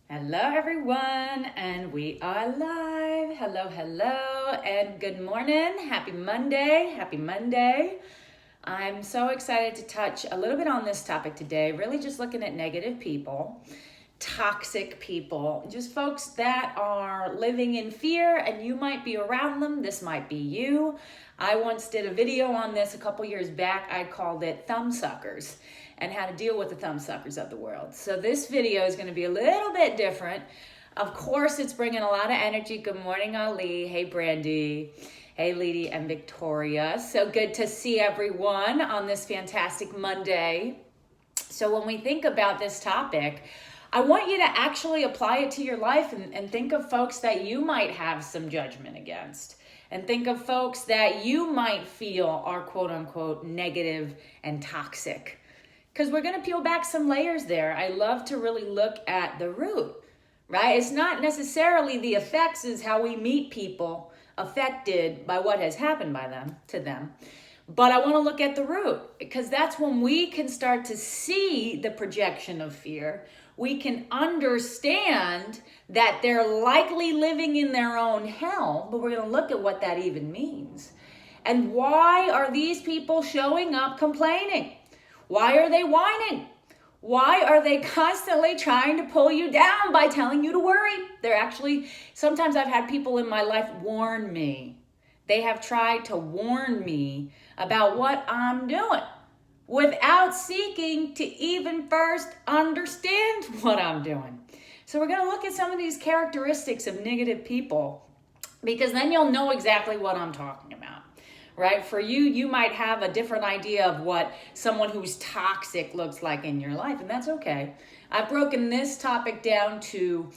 Hello, everyone, and we are live. Hello, hello, and good morning. Happy Monday. Happy Monday. I'm so excited to touch a little bit on this topic today, really just looking at negative people, toxic people, just folks that are living in fear, and you might be around them. This might be you. I once did a video on this a couple years back. I called it Thumb Suckers and how to deal with the thumb suckers of the world. So this video is going to be a little bit different. Of course, it's bringing a lot of energy. Good morning, Ali. Hey, Brandy. Hey, Leedy and Victoria. So good to see everyone on this fantastic Monday. So when we think about this topic, I want you to actually apply it to your life and think of folks that you might have some judgment against. And think of folks that you might feel are quote unquote negative and toxic. Because we're going to peel back some layers there. I love to really look at the root, right? It's not necessarily the effects, is how we meet people affected by what has happened to them. But I want to look at the root, because that's when we can start to see the projection of fear. We can understand that they're likely living in their own hell, but we're going to look at what that even means. And why are these people showing up complaining? Why are they whining? Why are they constantly trying to pull you down by telling you to worry? Sometimes I've had people in my life warn me. They have tried to warn me about what I'm doing without seeking to even first understand what I'm doing. So we're going to look at some of these characteristics of negative people, because then you'll know exactly what I'm talking about. Right? For you, you might have a different idea of what someone who's toxic looks like in your life, and that's okay. I've broken this topic down to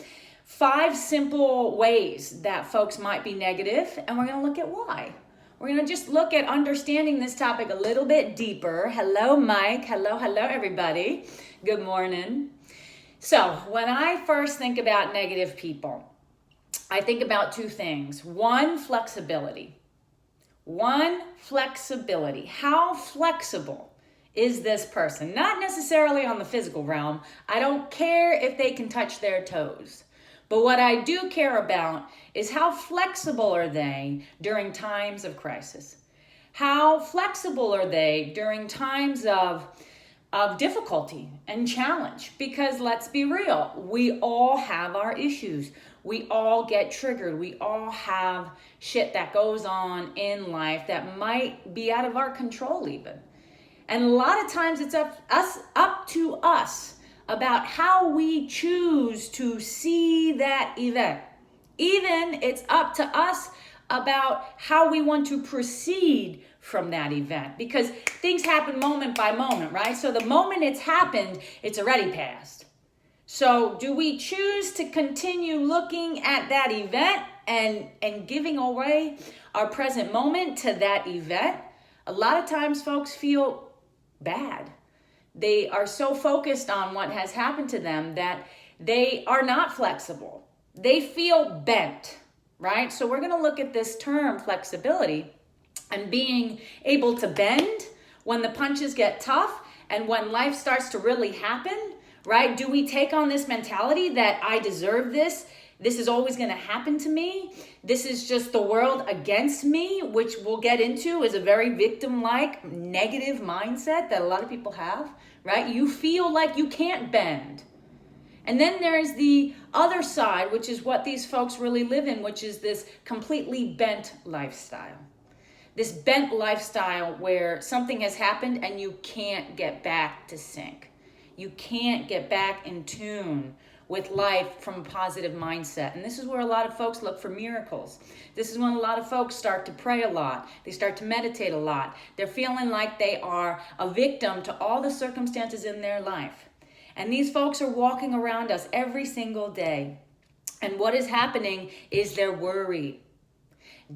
5 simple ways that folks might be negative, and we're going to look at why. We're going to just look at understanding this topic a little bit deeper. Hello, Mike. Hello, everybody. Good morning. So, when I first think about negative people, I think about 2 things. One, flexibility. How flexible is this person? Not necessarily on the physical realm. I don't care if they can touch their toes. But what I do care about is how flexible are they during times of crisis? How flexible are they during times of difficulty and challenge? Because let's be real, we all have our issues. We all get triggered. We all have shit that goes on in life that might be out of our control even. And a lot of times it's up to us about how we choose to see that event. Even it's up to us about how we want to proceed from that event, because things happen moment by moment, right? So the moment it's happened, it's already passed. So do we choose to continue looking at that event and giving away our present moment to that event? A lot of times folks feel bad. They are so focused on what has happened to them that they are not flexible. They feel bent, right? So we're going to look at this term flexibility and being able to bend when the punches get tough and when life starts to really happen. Right? Do we take on this mentality that I deserve this? This is always going to happen to me. This is just the world against me, which we'll get into is a very victim-like negative mindset that a lot of people have, right? You feel like you can't bend. And then there's the other side, which is what these folks really live in, which is this completely bent lifestyle. This bent lifestyle where something has happened and you can't get back to sync. You can't get back in tune with life from a positive mindset. And this is where a lot of folks look for miracles. This is when a lot of folks start to pray a lot. They start to meditate a lot. They're feeling like they are a victim to all the circumstances in their life. And these folks are walking around us every single day. And what is happening is they're worried.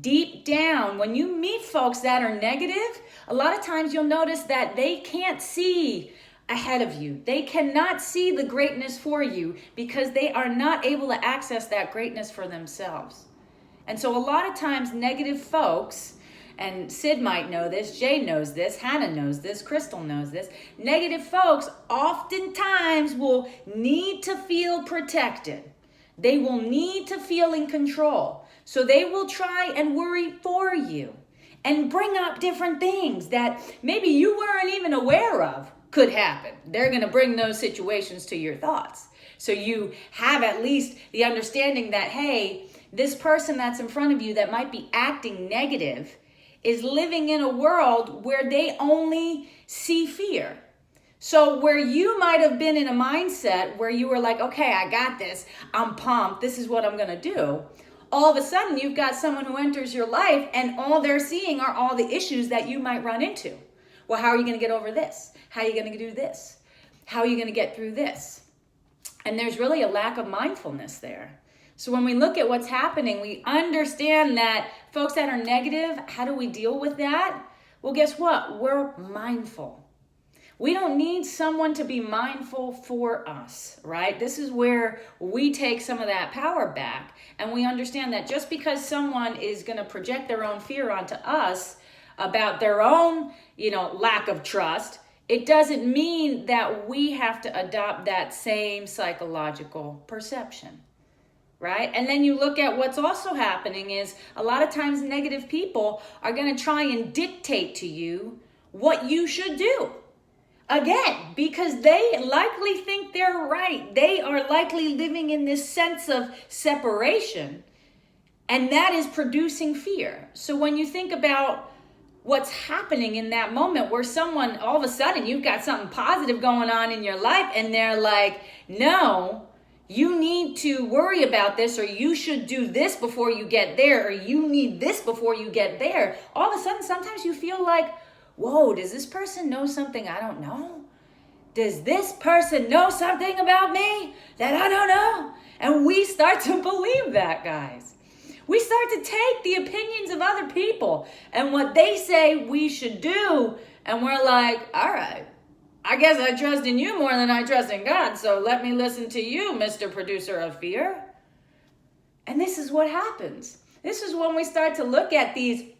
Deep down, when you meet folks that are negative, a lot of times you'll notice that they can't see ahead of you. They cannot see the greatness for you because they are not able to access that greatness for themselves. And so a lot of times negative folks, and Sid might know this, Jay knows this, Hannah knows this, Crystal knows this. Negative folks oftentimes will need to feel protected. They will need to feel in control. So they will try and worry for you and bring up different things that maybe you weren't even aware of could happen. They're going to bring those situations to your thoughts. So you have at least the understanding that, hey, this person that's in front of you that might be acting negative is living in a world where they only see fear. So where you might have been in a mindset where you were like, okay, I got this, I'm pumped, this is what I'm going to do. All of a sudden, you've got someone who enters your life and all they're seeing are all the issues that you might run into. Well, how are you going to get over this? How are you going to do this? How are you going to get through this? And there's really a lack of mindfulness there. So when we look at what's happening, we understand that folks that are negative, how do we deal with that? Well, guess what? We're mindful. We don't need someone to be mindful for us, right? This is where we take some of that power back, and we understand that just because someone is going to project their own fear onto us about their own, lack of trust, it doesn't mean that we have to adopt that same psychological perception, right? And then you look at what's also happening is a lot of times negative people are going to try and dictate to you what you should do. Again, because they likely think they're right. They are likely living in this sense of separation, and that is producing fear. So when you think about what's happening in that moment where someone, all of a sudden, you've got something positive going on in your life, and they're like, no, you need to worry about this, or you should do this before you get there, or you need this before you get there. All of a sudden, sometimes you feel like, whoa, does this person know something I don't know? Does this person know something about me that I don't know? And we start to believe that, guys. We start to take the opinions of other people and what they say we should do, and we're like, all right, I guess I trust in you more than I trust in God, so let me listen to you, Mr. Producer of Fear. And this is what happens. This is when we start to look at these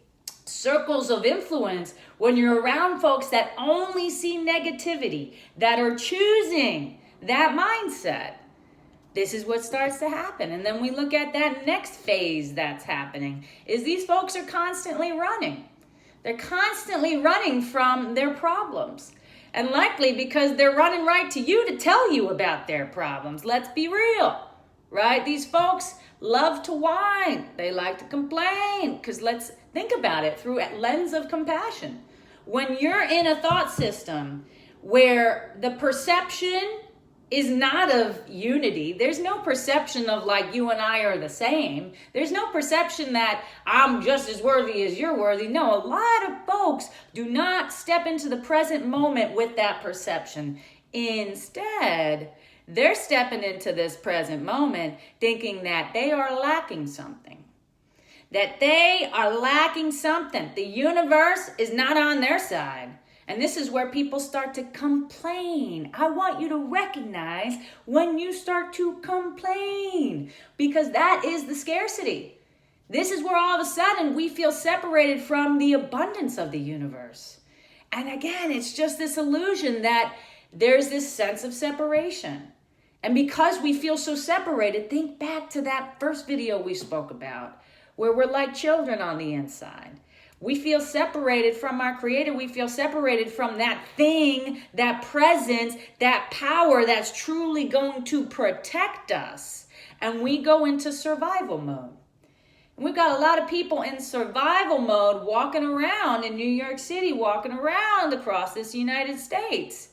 circles of influence, when you're around folks that only see negativity, that are choosing that mindset. This is what starts to happen. And then we look at that next phase that's happening, is these folks are constantly running. They're constantly running from their problems. And likely because they're running right to you to tell you about their problems. Let's be real, right? These folks love to whine. They like to complain, because let's think about it through a lens of compassion. When you're in a thought system where the perception is not of unity, there's no perception of like you and I are the same. There's no perception that I'm just as worthy as you're worthy. No, a lot of folks do not step into the present moment with that perception. Instead, they're stepping into this present moment thinking that they are lacking something. That they are lacking something. The universe is not on their side. And this is where people start to complain. I want you to recognize when you start to complain, because that is the scarcity. This is where all of a sudden we feel separated from the abundance of the universe. And again, it's just this illusion that there's this sense of separation. And because we feel so separated, think back to that first video we spoke about, where we're like children on the inside. We feel separated from our Creator. We feel separated from that thing, that presence, that power that's truly going to protect us. And we go into survival mode. And we've got a lot of people in survival mode walking around in New York City, walking around across this United States,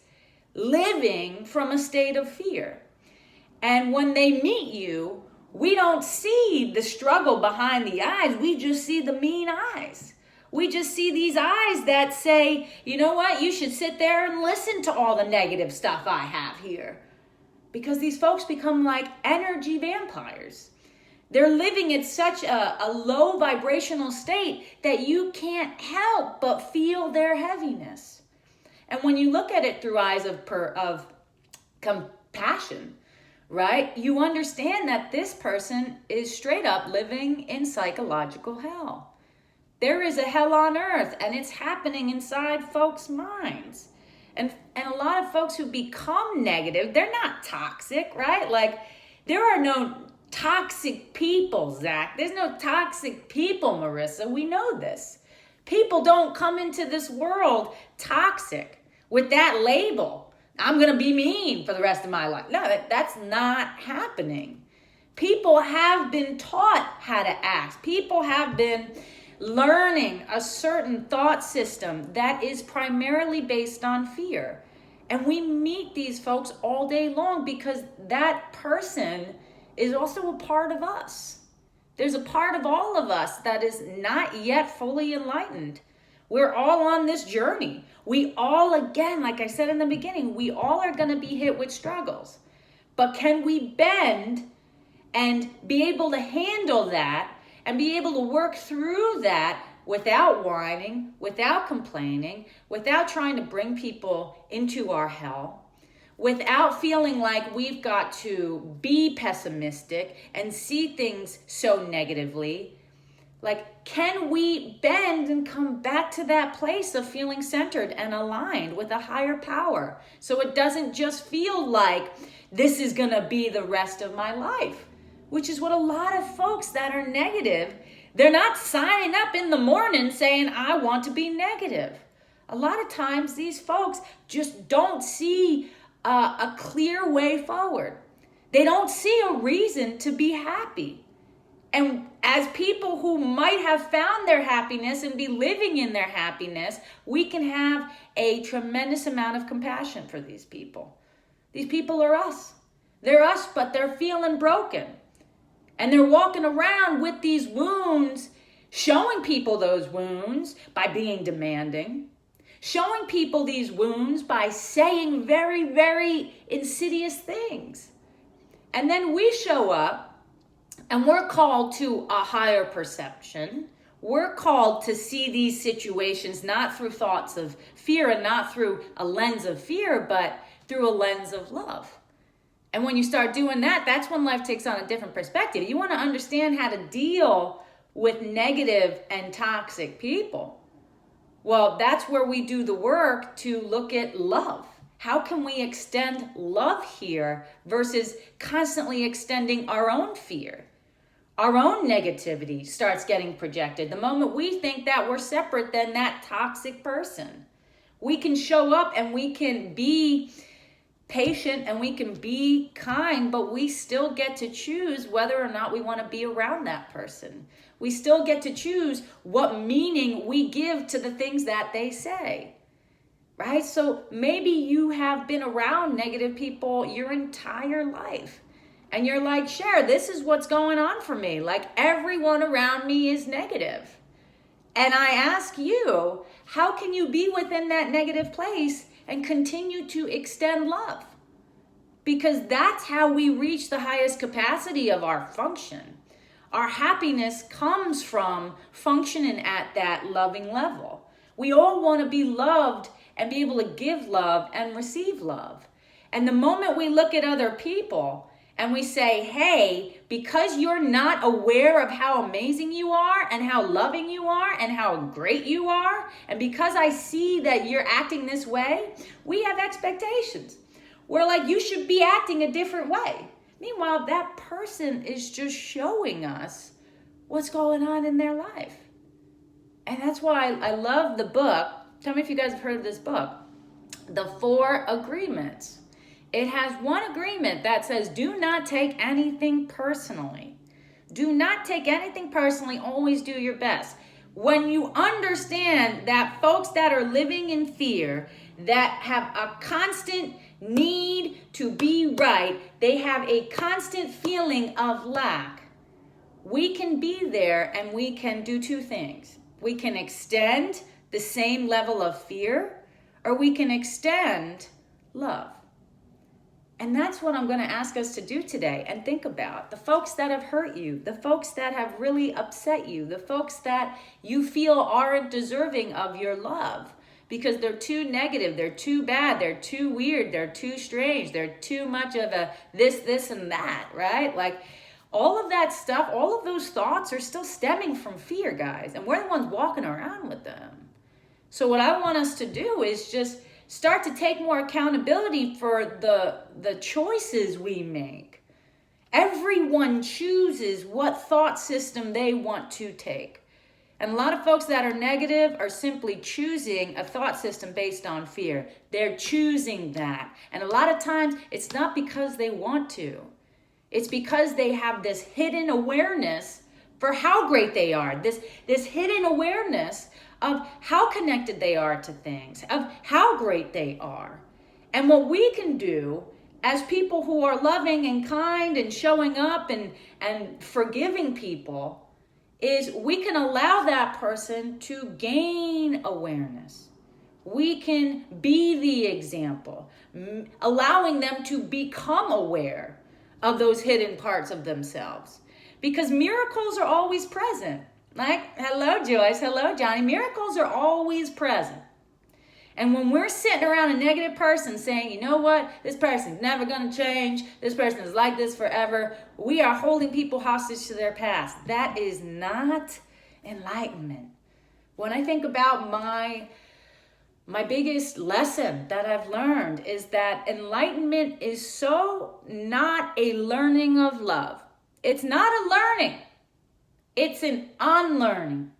living from a state of fear. And when they meet you, we don't see the struggle behind the eyes. We just see the mean eyes. We just see these eyes that say, you know what, you should sit there and listen to all the negative stuff I have here. Because these folks become like energy vampires. They're living at such a low vibrational state that you can't help but feel their heaviness. And when you look at it through eyes of compassion, right, you understand that this person is straight up living in psychological hell. There is a hell on earth, and it's happening inside folks' minds. And a lot of folks who become negative, they're not toxic, right? Like, there are no toxic people, Zach. There's no toxic people, Marissa. We know this. People don't come into this world toxic with that label. I'm going to be mean for the rest of my life. No, that's not happening. People have been taught how to act. People have been learning a certain thought system that is primarily based on fear. And we meet these folks all day long because that person is also a part of us. There's a part of all of us that is not yet fully enlightened. We're all on this journey. We all, again, like I said in the beginning, we all are going to be hit with struggles. But can we bend and be able to handle that and be able to work through that without whining, without complaining, without trying to bring people into our hell, without feeling like we've got to be pessimistic and see things so negatively? Like, can we bend and come back to that place of feeling centered and aligned with a higher power, so it doesn't just feel like this is going to be the rest of my life? Which is what a lot of folks that are negative, they're not signing up in the morning saying, I want to be negative. A lot of times these folks just don't see a clear way forward. They don't see a reason to be happy. And as people who might have found their happiness and be living in their happiness, we can have a tremendous amount of compassion for these people. These people are us. They're us, but they're feeling broken. And they're walking around with these wounds, showing people those wounds by being demanding, showing people these wounds by saying very, very insidious things. And then we show up and we're called to a higher perception. We're called to see these situations not through thoughts of fear and not through a lens of fear, but through a lens of love. And when you start doing that, that's when life takes on a different perspective. You want to understand how to deal with negative and toxic people. Well, that's where we do the work to look at love. How can we extend love here versus constantly extending our own fear? Our own negativity starts getting projected. The moment we think that we're separate than that toxic person, we can show up and we can be patient and we can be kind, but we still get to choose whether or not we want to be around that person. We still get to choose what meaning we give to the things that they say, right? So maybe you have been around negative people your entire life. And you're like, Cher, this is what's going on for me. Like, everyone around me is negative. And I ask you, how can you be within that negative place and continue to extend love? Because that's how we reach the highest capacity of our function. Our happiness comes from functioning at that loving level. We all want to be loved and be able to give love and receive love. And the moment we look at other people and we say, hey, because you're not aware of how amazing you are and how loving you are and how great you are, and because I see that you're acting this way, we have expectations. We're like, you should be acting a different way. Meanwhile, that person is just showing us what's going on in their life. And that's why I love the book. Tell me if you guys have heard of this book, The 4 Agreements. It has one agreement that says, do not take anything personally. Do not take anything personally. Always do your best. When you understand that folks that are living in fear, that have a constant need to be right, they have a constant feeling of lack, we can be there and we can do 2 things. We can extend the same level of fear, or we can extend love. And that's what I'm going to ask us to do today and think about. The folks that have hurt you, the folks that have really upset you, the folks that you feel aren't deserving of your love because they're too negative, they're too bad, they're too weird, they're too strange, they're too much of a this, and that, right? Like, All of that stuff, all of those thoughts are still stemming from fear, guys. And we're the ones walking around with them. So what I want us to do is just start to take more accountability for the choices we make. Everyone chooses what thought system they want to take. And a lot of folks that are negative are simply choosing a thought system based on fear. They're choosing that. And a lot of times it's not because they want to. It's because they have this hidden awareness for how great they are. This hidden awareness of how connected they are to things, of how great they are. And what we can do as people who are loving and kind and showing up and forgiving people is we can allow that person to gain awareness. We can be the example, allowing them to become aware of those hidden parts of themselves. Because miracles are always present. Like, hello, Joyce, hello, Johnny. Miracles are always present. And when we're sitting around a negative person saying, you know what, this person's never going to change, this person is like this forever, we are holding people hostage to their past. That is not enlightenment. When I think about my biggest lesson that I've learned is that enlightenment is so not a learning of love. It's not a learning. It's an unlearning.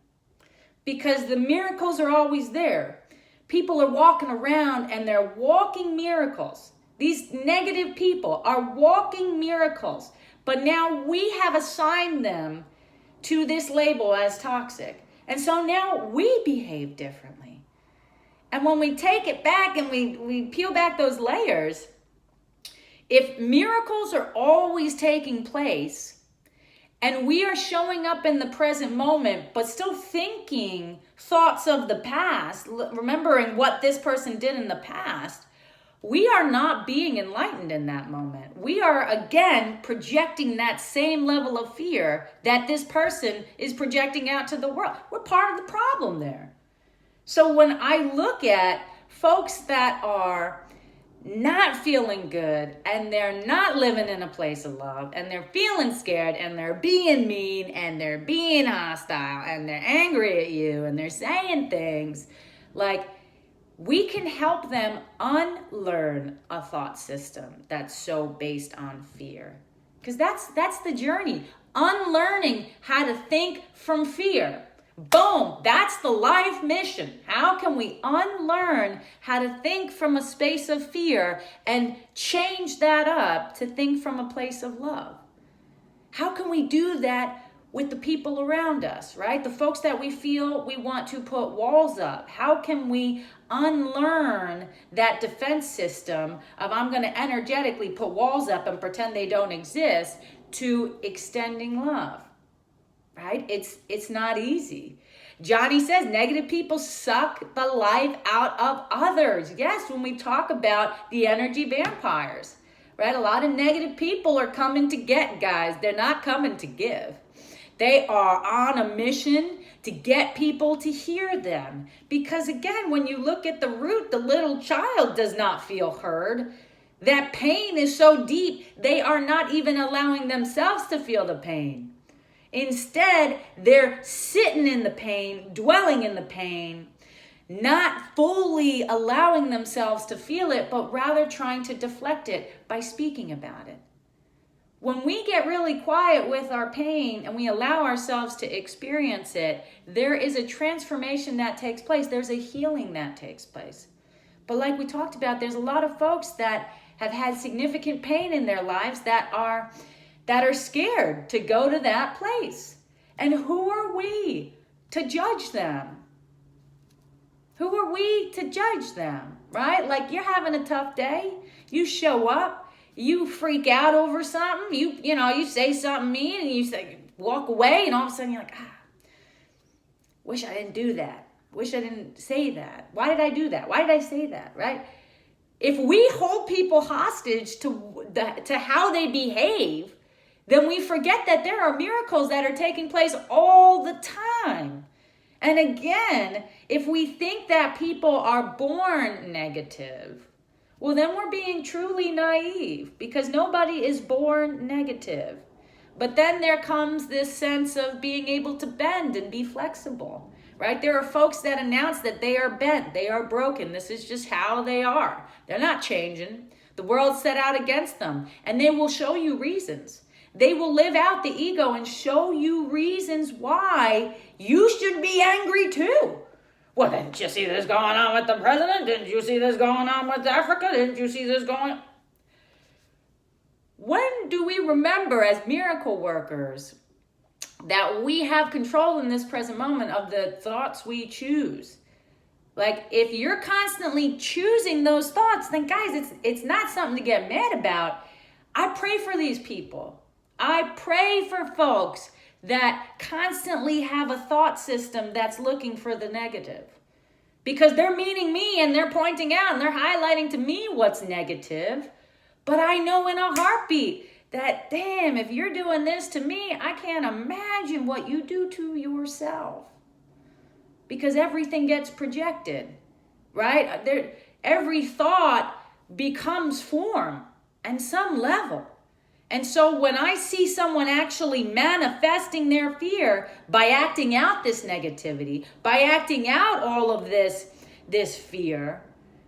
Because the miracles are always there. People are walking around and they're walking miracles. These negative people are walking miracles. But now we have assigned them to this label as toxic. And so now we behave differently. And when we take it back and we peel back those layers, if miracles are always taking place, and we are showing up in the present moment, but still thinking thoughts of the past, remembering what this person did in the past, we are not being enlightened in that moment. We are, again, projecting that same level of fear that this person is projecting out to the world. We're part of the problem there. So when I look at folks that are not feeling good and they're not living in a place of love and they're feeling scared and they're being mean and they're being hostile and they're angry at you and they're saying things, like, we can help them unlearn a thought system that's so based on fear. Because that's the journey. Unlearning how to think from fear. Boom, that's the life mission. How can we unlearn how to think from a space of fear and change that up to think from a place of love? How can we do that with the people around us, right? The folks that we feel we want to put walls up. How can we unlearn that defense system of I'm going to energetically put walls up and pretend they don't exist to extending love? Right? It's not easy. Johnny says negative people suck the life out of others. Yes, when we talk about the energy vampires, right? A lot of negative people are coming to get, guys. They're not coming to give. They are on a mission to get people to hear them. Because again, when you look at the root, the little child does not feel heard. That pain is so deep, they are not even allowing themselves to feel the pain. Instead, they're sitting in the pain, dwelling in the pain, not fully allowing themselves to feel it, but rather trying to deflect it by speaking about it. When we get really quiet with our pain and we allow ourselves to experience it, there is a transformation that takes place. There's a healing that takes place. But like we talked about, there's a lot of folks that have had significant pain in their lives that are scared to go to that place. And who are we to judge them? Who are we to judge them, right? Like, you're having a tough day. You show up, you freak out over something, you say something mean and you say, walk away, and all of a sudden you're like, wish I didn't do that. Wish I didn't say that. Why did I do that? Why did I say that, right? If we hold people hostage to how they behave, then we forget that there are miracles that are taking place all the time. And again, if we think that people are born negative, well, then we're being truly naive, because nobody is born negative. But then there comes this sense of being able to bend and be flexible, right? There are folks that announce that they are bent, they are broken. This is just how they are. They're not changing. The world set out against them, and they will show you reasons. They will live out the ego and show you reasons why you should be angry too. Well, didn't you see this going on with the president? Didn't you see this going on with Africa? Didn't you see this going on? When do we remember as miracle workers that we have control in this present moment of the thoughts we choose? Like, if you're constantly choosing those thoughts, then guys, it's not something to get mad about. I pray for these people. I pray for folks that constantly have a thought system that's looking for the negative. Because they're meeting me and they're pointing out and they're highlighting to me what's negative. But I know in a heartbeat that, damn, if you're doing this to me, I can't imagine what you do to yourself. Because everything gets projected, right? Every thought becomes form and some level. And so when I see someone actually manifesting their fear by acting out this negativity, by acting out all of this fear,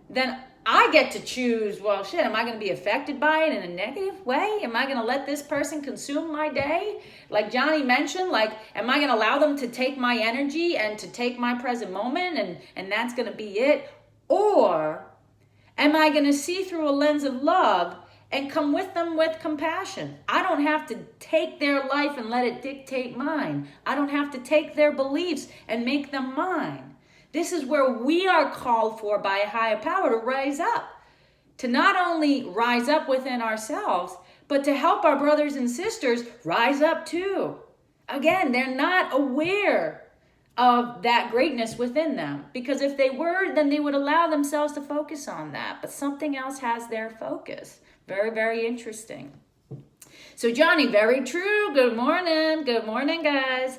then I get to choose, well, shit, am I going to be affected by it in a negative way? Am I going to let this person consume my day? Like Johnny mentioned, like, am I going to allow them to take my energy and to take my present moment and that's going to be it? Or am I going to see through a lens of love and come with them with compassion? I don't have to take their life and let it dictate mine. I don't have to take their beliefs and make them mine. This is where we are called for by a higher power to rise up. To not only rise up within ourselves, but to help our brothers and sisters rise up too. Again, they're not aware of that greatness within them. Because if they were, then they would allow themselves to focus on that. But something else has their focus. Very, very interesting. So Johnny, very true. Good morning. Good morning, guys.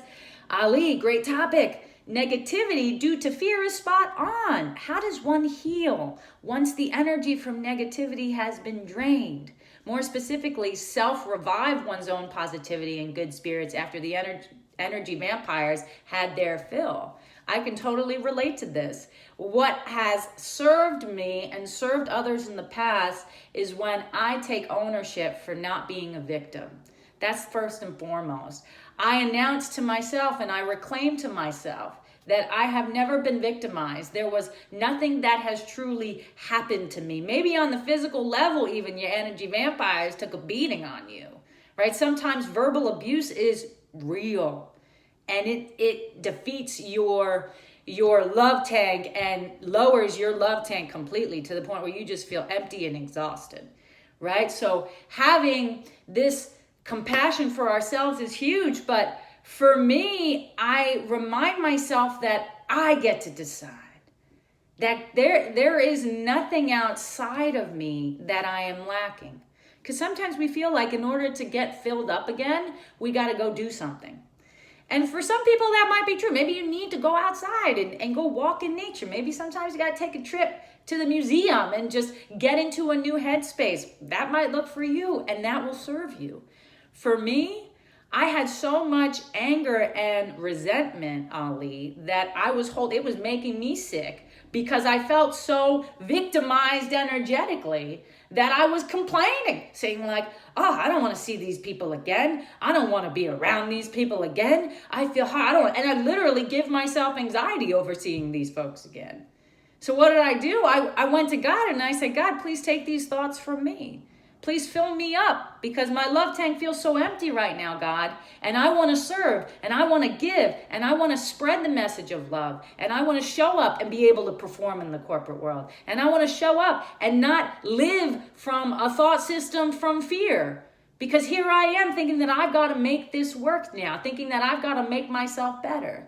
Ali, great topic. Negativity due to fear is spot on. How does one heal once the energy from negativity has been drained? More specifically, self-revive one's own positivity and good spirits after the energy vampires had their fill. I can totally relate to this. What has served me and served others in the past is when I take ownership for not being a victim. That's first and foremost. I announce to myself and I reclaim to myself that I have never been victimized. There was nothing that has truly happened to me. Maybe on the physical level, even your energy vampires took a beating on you, right? Sometimes verbal abuse is real and it defeats your love tank and lowers your love tank completely to the point where you just feel empty and exhausted, right? So having this compassion for ourselves is huge, but for me, I remind myself that I get to decide that there is nothing outside of me that I am lacking. Because sometimes we feel like in order to get filled up again, we got to go do something. And for some people that might be true. Maybe you need to go outside and go walk in nature. Maybe sometimes you got to take a trip to the museum and just get into a new headspace. That might look for you and that will serve you. For me, I had so much anger and resentment, Ali, that it was making me sick because I felt so victimized energetically that I was complaining, saying like, oh, I don't want to see these people again. I don't want to be around these people again. I feel hard. And I literally give myself anxiety over seeing these folks again. So what did I do? I went to God and I said, God, please take these thoughts from me. Please fill me up because my love tank feels so empty right now, God. And I want to serve and I want to give and I want to spread the message of love. And I want to show up and be able to perform in the corporate world. And I want to show up and not live from a thought system from fear. Because here I am thinking that I've got to make this work now, thinking that I've got to make myself better.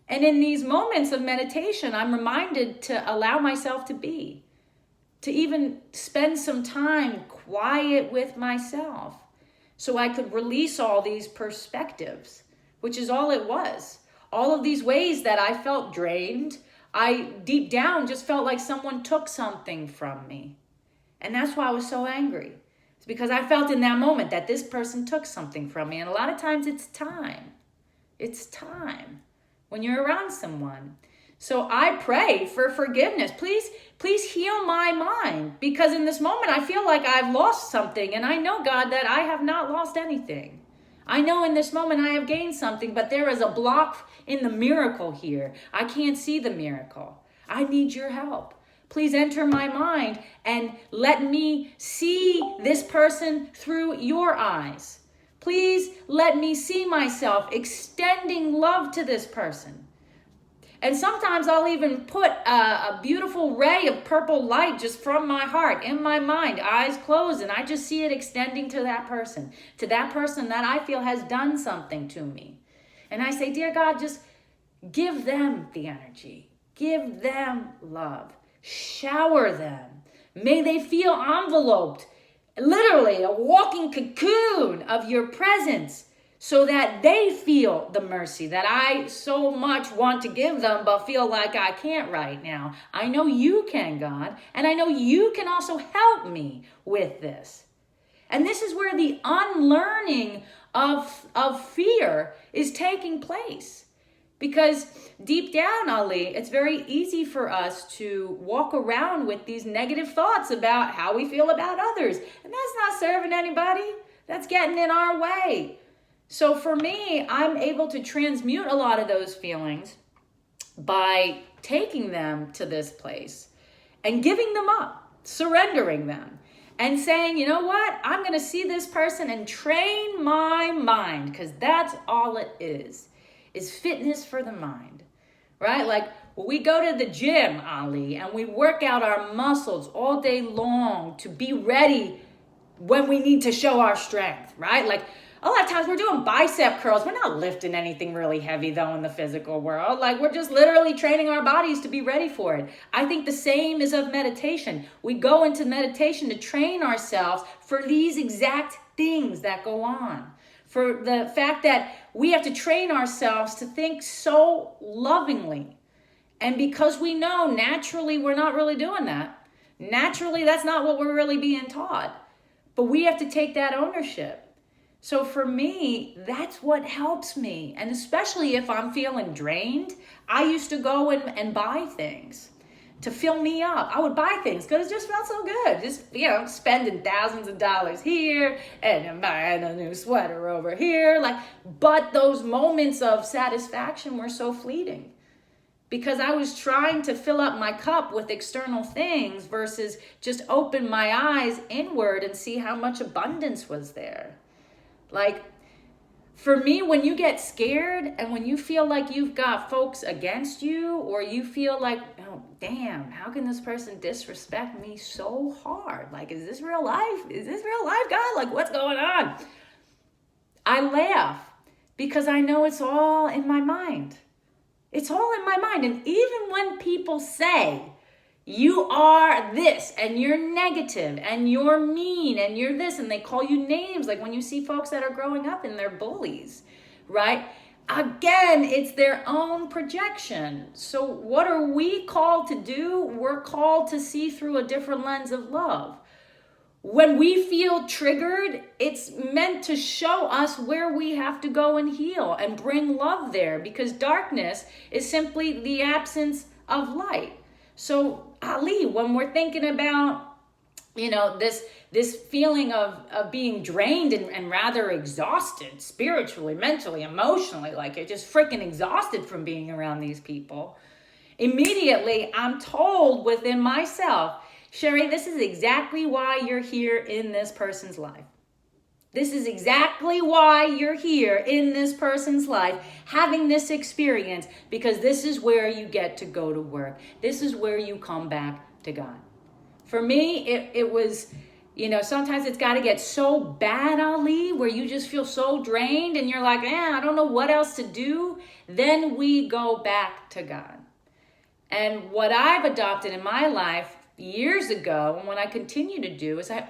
And in these moments of meditation, I'm reminded to allow myself to be. To even spend some time quiet with myself so I could release all these perspectives, which is all it was. All of these ways that I felt drained, I deep down just felt like someone took something from me. And that's why I was so angry. It's because I felt in that moment that this person took something from me. And a lot of times it's time. It's time when you're around someone. So I pray for forgiveness. Please heal my mind, because in this moment I feel like I've lost something, and I know, God, that I have not lost anything. I know in this moment I have gained something, but there is a block in the miracle here. I can't see the miracle. I need your help. Please enter my mind and let me see this person through your eyes. Please let me see myself extending love to this person. And sometimes I'll even put a beautiful ray of purple light just from my heart, in my mind, eyes closed, and I just see it extending to that person that I feel has done something to me. And I say, dear God, just give them the energy. Give them love. Shower them. May they feel enveloped, literally a walking cocoon of your presence, so that they feel the mercy that I so much want to give them, but feel like I can't right now. I know you can, God, and I know you can also help me with this. And this is where the unlearning of fear is taking place. Because deep down, Ali, it's very easy for us to walk around with these negative thoughts about how we feel about others. And that's not serving anybody. That's getting in our way. So for me, I'm able to transmute a lot of those feelings by taking them to this place and giving them up, surrendering them, and saying, you know what? I'm going to see this person and train my mind, because that's all it is fitness for the mind, right? Like when we go to the gym, Ali, and we work out our muscles all day long to be ready when we need to show our strength, right? Like a lot of times we're doing bicep curls. We're not lifting anything really heavy, though, in the physical world. Like we're just literally training our bodies to be ready for it. I think the same is of meditation. We go into meditation to train ourselves for these exact things that go on. For the fact that we have to train ourselves to think so lovingly. And because we know naturally we're not really doing that. Naturally, that's not what we're really being taught. But we have to take that ownership. So for me, that's what helps me. And especially if I'm feeling drained, I used to go and buy things to fill me up. I would buy things because it just felt so good. Just, spending thousands of dollars here and buying a new sweater over here. But those moments of satisfaction were so fleeting because I was trying to fill up my cup with external things versus just open my eyes inward and see how much abundance was there. Like, for me, when you get scared and when you feel like you've got folks against you, or you feel like, oh, damn, how can this person disrespect me so hard? Like, is this real life? Is this real life, God? Like, what's going on? I laugh because I know it's all in my mind. It's all in my mind. And even when people say, you are this, and you're negative, and you're mean, and you're this, and they call you names, like when you see folks that are growing up and they're bullies, right? Again, it's their own projection. So what are we called to do? We're called to see through a different lens of love. When we feel triggered, it's meant to show us where we have to go and heal and bring love there, because darkness is simply the absence of light. So Ali, when we're thinking about, this feeling of being drained and rather exhausted spiritually, mentally, emotionally, like you're just freaking exhausted from being around these people, immediately I'm told within myself, Sheri, this is exactly why you're here in this person's life. This is exactly why you're here in this person's life, having this experience, because this is where you get to go to work. This is where you come back to God. For me, it was, sometimes it's got to get so bad, Ali, where you just feel so drained and you're like, I don't know what else to do. Then we go back to God. And what I've adopted in my life years ago, and what I continue to do, is I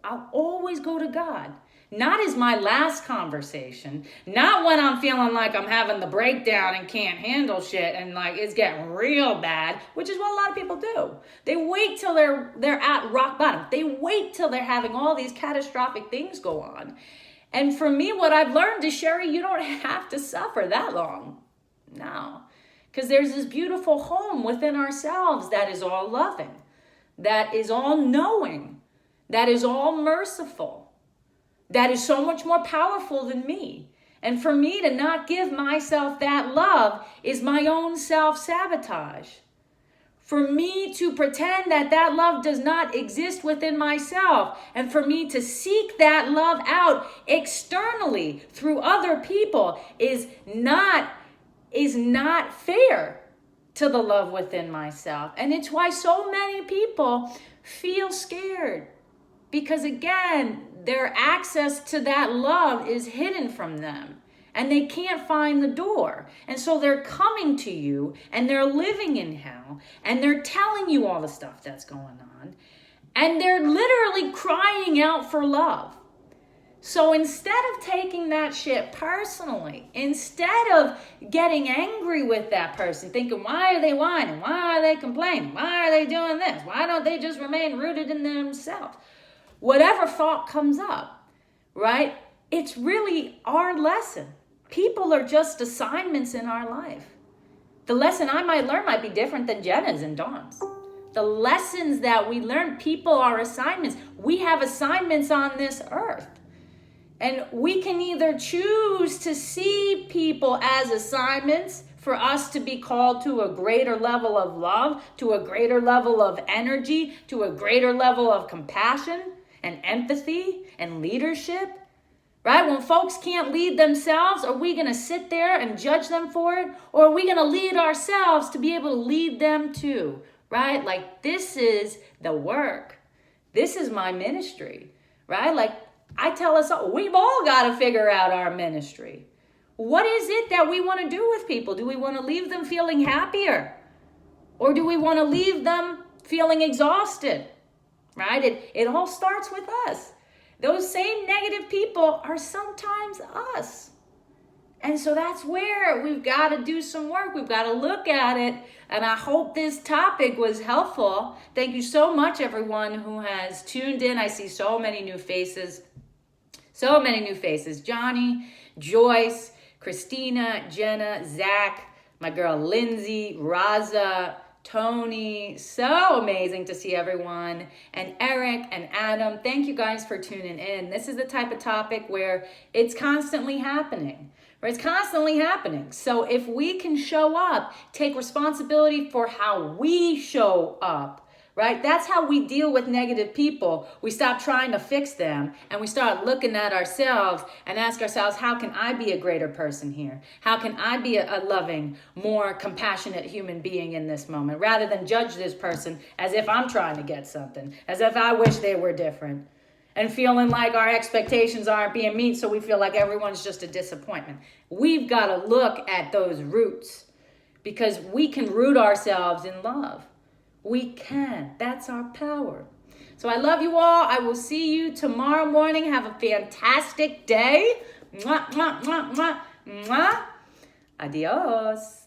I'll always go to God. Not as my last conversation, not when I'm feeling like I'm having the breakdown and can't handle shit and like it's getting real bad, which is what a lot of people do. They wait till they're at rock bottom. They wait till they're having all these catastrophic things go on. And for me, what I've learned is, Sheri, you don't have to suffer that long. No. Because there's this beautiful home within ourselves that is all loving, that is all knowing, that is all merciful, that is so much more powerful than me. And for me to not give myself that love is my own self-sabotage. For me to pretend that that love does not exist within myself, and for me to seek that love out externally through other people is not fair to the love within myself. And it's why so many people feel scared. Because again, their access to that love is hidden from them. And they can't find the door. And so they're coming to you and they're living in hell. And they're telling you all the stuff that's going on. And they're literally crying out for love. So instead of taking that shit personally, instead of getting angry with that person, thinking, why are they whining? Why are they complaining? Why are they doing this? Why don't they just remain rooted in themselves? Whatever thought comes up, right? It's really our lesson. People are just assignments in our life. The lesson I might learn might be different than Jenna's and Dawn's. The lessons that we learn, people are assignments. We have assignments on this earth. And we can either choose to see people as assignments for us to be called to a greater level of love, to a greater level of energy, to a greater level of compassion and empathy and leadership, right? When folks can't lead themselves, are we going to sit there and judge them for it? Or are we going to lead ourselves to be able to lead them too, right? Like, this is the work. This is my ministry, right? Like, I tell us all, we've all got to figure out our ministry. What is it that we want to do with people? Do we want to leave them feeling happier? Or do we want to leave them feeling exhausted? Right? It all starts with us. Those same negative people are sometimes us. And so that's where we've got to do some work. We've got to look at it. And I hope this topic was helpful. Thank you so much, everyone who has tuned in. I see so many new faces. So many new faces. Johnny, Joyce, Christina, Jenna, Zach, my girl Lindsay, Raza, Tony. So amazing to see everyone. And Eric and Adam, thank you guys for tuning in. This is the type of topic where it's constantly happening. Right? It's constantly happening. So if we can show up, take responsibility for how we show up, right? That's how we deal with negative people. We stop trying to fix them and we start looking at ourselves and ask ourselves, how can I be a greater person here? How can I be a loving, more compassionate human being in this moment, rather than judge this person as if I'm trying to get something, as if I wish they were different, and feeling like our expectations aren't being met, so we feel like everyone's just a disappointment. We've got to look at those roots, because we can root ourselves in love. We can. That's our power. So I love you all. I will see you tomorrow morning. Have a fantastic day. Mwah, mwah, mwah, mwah, mwah. Adios.